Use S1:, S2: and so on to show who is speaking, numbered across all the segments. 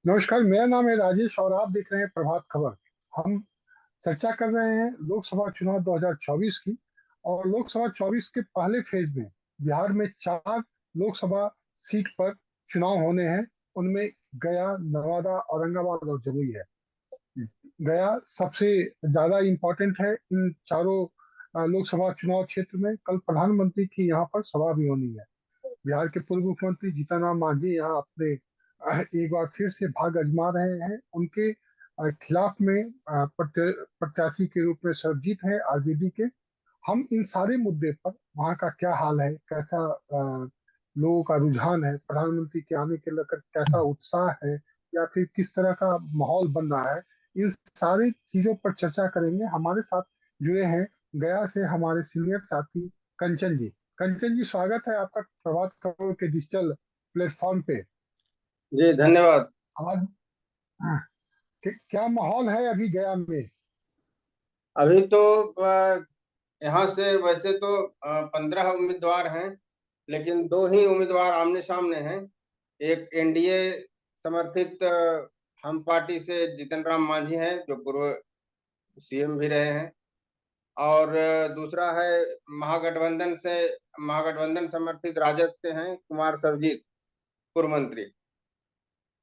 S1: नमस्कार, मेरा नाम है राजेश और आप देख रहे हैं प्रभात खबर। हम चर्चा कर रहे हैं लोकसभा चुनाव 2024 की। और लोकसभा 24 के पहले फेज में बिहार में 4 लोकसभा सीट पर चुनाव होने हैं। उनमें गया, नवादा, औरंगाबाद और जमुई है। गया सबसे ज्यादा इम्पोर्टेंट है इन चारों लोकसभा चुनाव क्षेत्र में। कल प्रधानमंत्री की यहाँ पर सभा भी होनी है। बिहार के पूर्व मुख्यमंत्री जीतन मांझी यहाँ अपने एक बार फिर से भाग्य आजमा रहे हैं। उनके खिलाफ में प्रत्याशी के रूप में सरजीत है आरजेडी के। हम इन सारे मुद्दे पर वहाँ का क्या हाल है, कैसा लोगों का रुझान है, प्रधानमंत्री के आने के लेकर कैसा उत्साह है, या फिर किस तरह का माहौल बन रहा है, इन सारी चीजों पर चर्चा करेंगे। हमारे साथ जुड़े हैं गया से हमारे सीनियर साथी कंचन जी। कंचन जी, स्वागत है आपका प्रभात खबर के डिजिटल प्लेटफॉर्म पे।
S2: जी धन्यवाद।
S1: आज क्या माहौल है अभी गया में?
S2: अभी तो यहाँ से वैसे तो 15 उम्मीदवार हैं, लेकिन दो ही उम्मीदवार आमने सामने हैं। एक एनडीए समर्थित हम पार्टी से जीतन राम मांझी हैं, जो पूर्व सीएम भी रहे हैं। और दूसरा है महागठबंधन समर्थित राजद से हैं कुमार सर्वजीत, पूर्व मंत्री।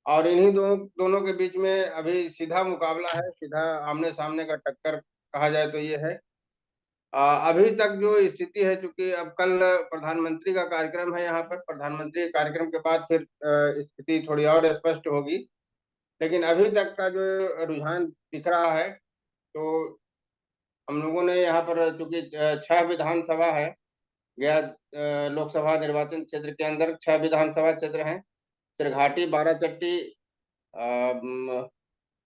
S2: और इन्हीं दोनों के बीच में अभी सीधा मुकाबला है, सीधा आमने सामने का टक्कर कहा जाए तो ये है। अभी तक जो स्थिति है, चूंकि अब कल प्रधानमंत्री का कार्यक्रम है यहाँ पर, प्रधानमंत्री के कार्यक्रम के बाद फिर स्थिति थोड़ी और स्पष्ट होगी। लेकिन अभी तक का जो रुझान दिख रहा है, तो हम लोगों ने यहाँ पर चूंकि 6 विधानसभा है, गया लोकसभा निर्वाचन क्षेत्र के अंदर 6 विधानसभा क्षेत्र हैं। सिरघाटी, बाराचट्टी,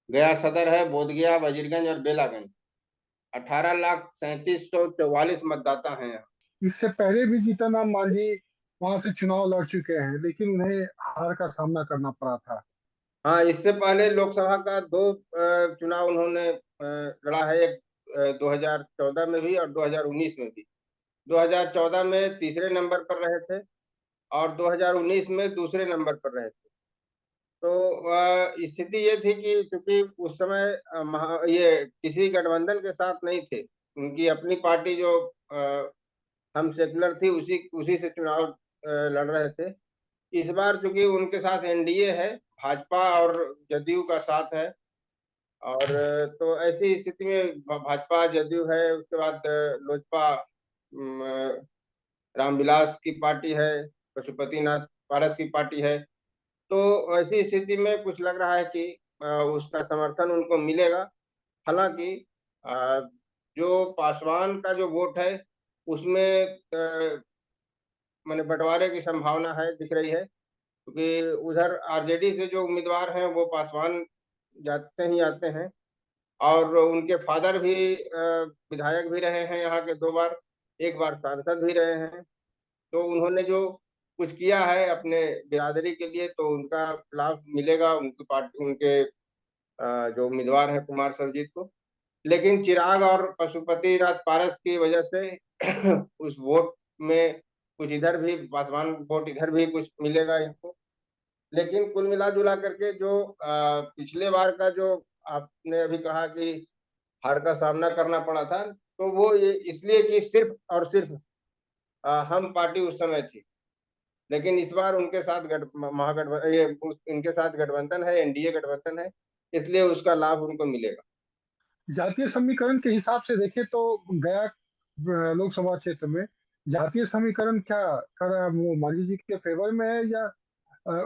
S2: गया सदर है, बोधगया, वजीरगंज और बेलागंज। 18,37,144 मतदाता हैं यहाँ।
S1: इससे पहले भी जीतन राम मांझी वहां से चुनाव लड़ चुके हैं, लेकिन उन्हें हार का सामना करना पड़ा था।
S2: हाँ, इससे पहले लोकसभा का दो चुनाव उन्होंने लड़ा है। एक 2014 में भी और 2019 में भी। 2014 में तीसरे नंबर पर रहे थे और 2019 में दूसरे नंबर पर रहे थे। तो स्थिति ये थी कि चूंकि उस समय ये किसी गठबंधन के साथ नहीं थे। उनकी अपनी पार्टी जो हम सेकुलर थी, उसी उसी से चुनाव लड़ रहे थे। इस बार चूंकि उनके साथ एनडीए है, भाजपा और जदयू का साथ है। और तो ऐसी स्थिति में भाजपा जदयू है, उसके बाद लोजपा, रामविलास की पार्टी है, पशुपतिनाथ पारस की पार्टी है। तो ऐसी स्थिति में कुछ लग रहा है कि उसका समर्थन उनको मिलेगा। हालांकि अ, जो पासवान का जो वोट है, उसमें माने बंटवारे की संभावना है, दिख रही है। क्योंकि उधर आरजेडी से जो उम्मीदवार हैं वो पासवान जाते ही आते हैं। और उनके फादर भी विधायक भी रहे हैं यहाँ के 2 बार, एक बार सांसद भी रहे हैं। तो उन्होंने जो कुछ किया है अपने बिरादरी के लिए, तो उनका लाभ मिलेगा उनकी पार्टी, उनके जो उम्मीदवार है कुमार सर्वजीत को। लेकिन चिराग और पशुपति नाथ पारस की वजह से उस वोट में कुछ इधर भी पासवान वोट इधर भी कुछ मिलेगा इनको। लेकिन कुल मिला जुला करके जो पिछले बार का जो आपने अभी कहा कि हार का सामना करना पड़ा था, तो वो ये इसलिए कि सिर्फ और सिर्फ हम पार्टी उस समय थी। लेकिन इस बार उनके साथ महागठबंधन, इनके साथ गठबंधन है, एनडीए गठबंधन है, इसलिए उसका लाभ उनको मिलेगा।
S1: जातीय समीकरण के हिसाब से देखें तो गया लोकसभा क्षेत्र में जातीय समीकरण क्या कर रहा है? वो मांझी जी के फेवर में है, या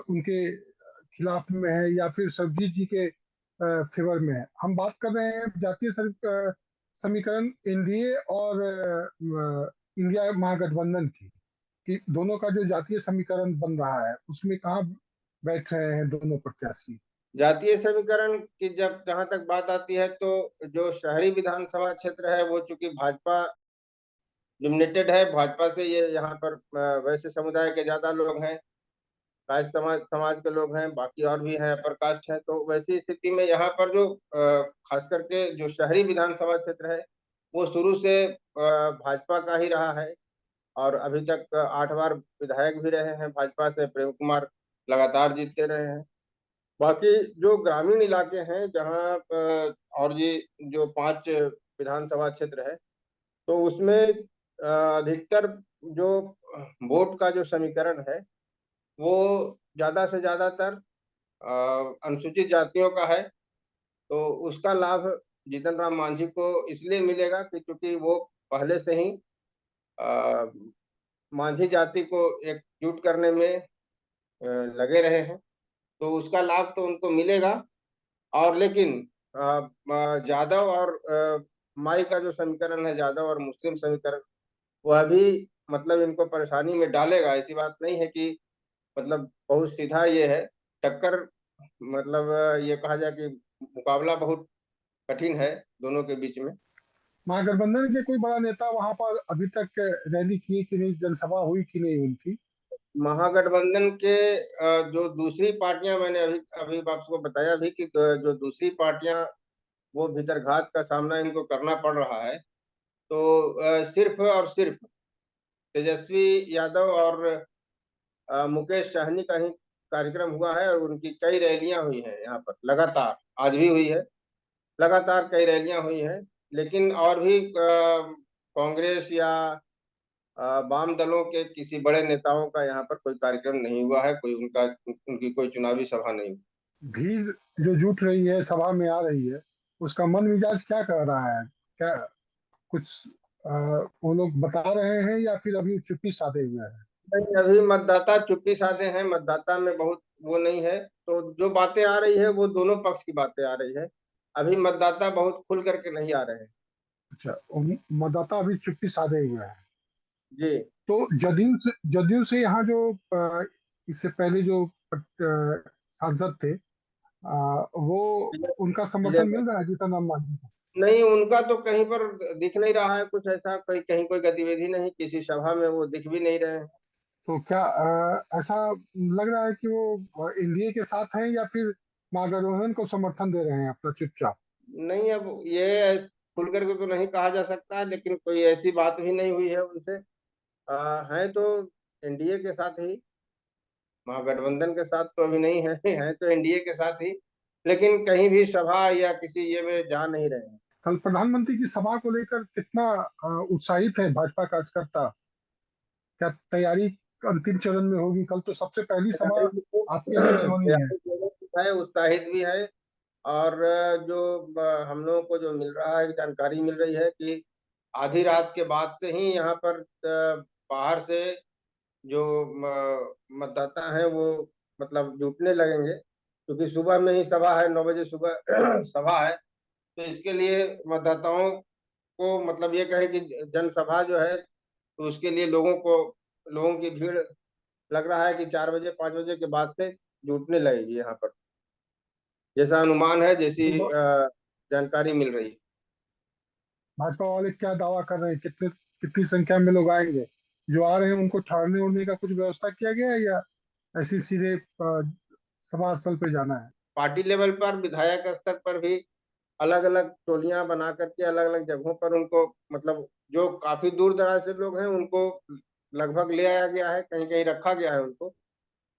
S1: उनके खिलाफ में है, या फिर सरजीत जी के फेवर में है? हम बात कर रहे हैं जातीय समीकरण एनडीए और इंडिया महागठबंधन की, कि दोनों का जो जातीय समीकरण बन रहा है उसमें कहाँ बैठ रहे हैं दोनों प्रत्याशी?
S2: जातीय समीकरण की जब जहां तक बात आती है, तो जो शहरी विधानसभा क्षेत्र है वो चूंकि भाजपा डोमिनेटेड है। भाजपा से ये यहाँ पर वैश्य समुदाय के ज्यादा लोग हैं, कास्ट समाज के लोग हैं, बाकी और भी हैं, अपर कास्ट है। तो वैसी स्थिति में यहाँ पर जो खास करके जो शहरी विधानसभा क्षेत्र है, वो शुरू से भाजपा का ही रहा है। और अभी तक 8 बार विधायक भी रहे हैं भाजपा से, प्रेम कुमार लगातार जीतते रहे हैं। बाकी जो ग्रामीण इलाके हैं जहाँ और ये जो 5 विधानसभा क्षेत्र है, तो उसमें अधिकतर जो वोट का जो समीकरण है वो ज्यादा से ज्यादातर अनुसूचित जातियों का है। तो उसका लाभ जीतन राम मांझी को इसलिए मिलेगा कि चूंकि वो पहले से ही अ, मांझी जाति को एकजुट करने में लगे रहे हैं, तो उसका लाभ तो उनको मिलेगा। और लेकिन यादव और माई का जो समीकरण है, यादव और मुस्लिम समीकरण, वह भी मतलब इनको परेशानी में डालेगा। ऐसी बात नहीं है कि मतलब बहुत सीधा ये है टक्कर, मतलब ये कहा जाए कि मुकाबला बहुत कठिन है दोनों के बीच में।
S1: महागठबंधन के कोई बड़ा नेता वहां पर अभी तक रैली की कि नहीं, जनसभा हुई कि नहीं उनकी?
S2: महागठबंधन के जो दूसरी पार्टियां, मैंने अभी अभी आपको बताया भी कि जो दूसरी पार्टियां वो भीतरघात का सामना इनको करना पड़ रहा है। तो सिर्फ और सिर्फ तेजस्वी यादव और मुकेश सहनी का ही कार्यक्रम हुआ है, और उनकी कई रैलियां हुई हैं यहाँ पर लगातार। आज भी हुई है, लगातार कई रैलियां हुई हैं। लेकिन और भी कांग्रेस या वाम दलों के किसी बड़े नेताओं का यहाँ पर कोई कार्यक्रम नहीं हुआ है, कोई उनका उनकी कोई चुनावी सभा नहीं हुई।
S1: भीड़ जो जुट रही है, सभा में आ रही है, उसका मन मिजाज क्या कह रहा है? क्या कुछ अ, वो लोग बता रहे हैं या फिर अभी चुप्पी साधे हुए हैं?
S2: नहीं, अभी मतदाता चुप्पी साधे हैं, मतदाता में बहुत वो नहीं है। तो जो बातें आ रही है वो दोनों पक्ष की बातें आ रही है। अभी मतदाता बहुत खुल करके नहीं आ रहे हैं।
S1: अच्छा, मतदाता अभी चुप्पी साधे हुए हैं।
S2: जी।
S1: तो जदयू से यहाँ जो इससे पहले जो सांसद थे, वो उनका समर्थन मिल रहा है जीतन राम मांझी को?
S2: नहीं, उनका तो कहीं पर दिख नहीं रहा है कुछ ऐसा, कहीं कहीं कोई गतिविधि नहीं, किसी सभा में वो दिख भी नहीं रहे हैं।
S1: तो क्या ऐसा लग रहा है कि वो एनडीए के साथ हैं या फिर महागठबंधन को समर्थन दे रहे हैं अपना चुपचाप?
S2: नहीं, अब ये खुल करके तो नहीं कहा जा सकता, लेकिन कोई ऐसी बात भी नहीं हुई है उनसे। हैं तो एनडीए के साथ ही, महागठबंधन के साथ तो अभी नहीं है। हैं तो एनडीए के साथ ही, लेकिन कहीं भी सभा या किसी ये में जा नहीं रहे हैं।
S1: कल प्रधानमंत्री की सभा को लेकर कितना उत्साहित है भाजपा कार्यकर्ता? क्या तैयारी अंतिम चरण में होगी? कल तो सबसे पहली सभा आपके यहाँ भी होनी है।
S2: है, उत्साहित भी है। और जो हम लोगों को जो मिल रहा है, जानकारी मिल रही है कि आधी रात के बाद से ही यहाँ पर बाहर से जो मतदाता हैं वो मतलब जुटने लगेंगे, क्योंकि सुबह में ही सभा है, 9 बजे सुबह सभा है। तो इसके लिए मतदाताओं को मतलब ये कहें कि जनसभा जो है, तो उसके लिए लोगों की भीड़ लग रहा है कि 4 बजे 5 बजे के बाद से जुटने लगेगी यहाँ पर, जैसा अनुमान है, जैसी
S1: तो
S2: जानकारी मिल रही है।
S1: भाजपा वाले क्या दावा कर रहे हैं, कितनी संख्या में लोग आएंगे? जो आ रहे हैं उनको ठहरने उड़ने का कुछ व्यवस्था किया गया है या ऐसी सीधे सभा स्थल पे जाना है?
S2: पार्टी लेवल पर, विधायक स्तर पर भी अलग अलग टोलियां बना करके अलग अलग जगहों पर उनको, मतलब जो काफी दूर दराज से लोग हैं उनको लगभग ले आया गया है, कहीं कहीं रखा गया है उनको।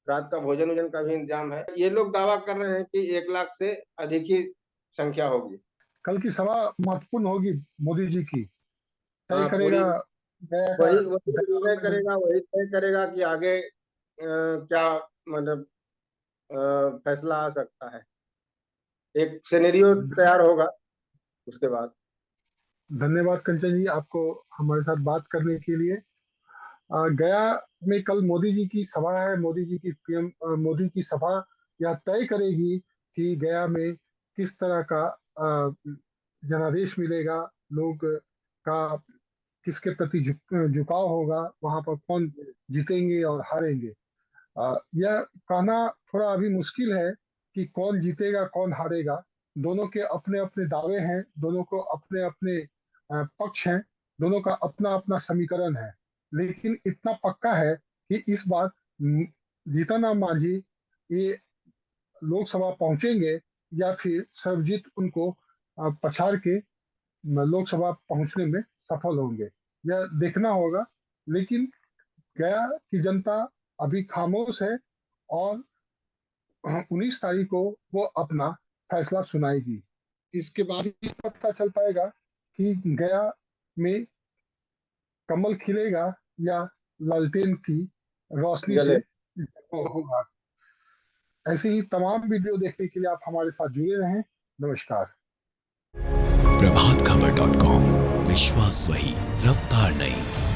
S2: रात का भोजन वोजन का भी इंतजाम है। ये लोग दावा कर रहे हैं कि 1 लाख से अधिक ही संख्या होगी।
S1: कल की सभा महत्वपूर्ण होगी, मोदी जी की तय
S2: हाँ, पूरी
S1: करेगा गया का
S2: वही वही निर्णय
S1: दयाकरण नहीं।
S2: करेगा, वही तय करेगा कि आगे क्या मतलब फैसला आ सकता है। एक सिनेरियो तैयार होगा उसके बाद।
S1: धन्यवाद कंचन जी, आपको हमारे साथ बात करने के लिए। गया में कल मोदी जी की सभा है, मोदी जी की पीएम मोदी की सभा यह तय करेगी कि गया में किस तरह का जनादेश मिलेगा, लोग का किसके प्रति झुकाव होगा, वहां पर कौन जीतेंगे और हारेंगे। यह कहना थोड़ा अभी मुश्किल है कि कौन जीतेगा कौन हारेगा। दोनों के अपने अपने दावे हैं, दोनों को अपने अपने पक्ष हैं, दोनों का अपना अपना समीकरण है। लेकिन इतना पक्का है कि इस बार जीतन राम मांझी ये लोकसभा पहुंचेंगे या फिर सर्वजीत उनको पछाड़ के लोकसभा पहुंचने में सफल होंगे, यह देखना होगा। लेकिन गया की जनता अभी खामोश है और 19 तारीख को वो अपना फैसला सुनाएगी। इसके बाद ही पता चल पाएगा कि गया में कमल खिलेगा या लालटेन की रोशनी से
S2: जले
S1: होगा। ऐसी ही तमाम वीडियो देखने के लिए आप हमारे साथ जुड़े रहें। नमस्कार।
S3: प्रभात खबर .com, विश्वास वही, रफ्तार नहीं।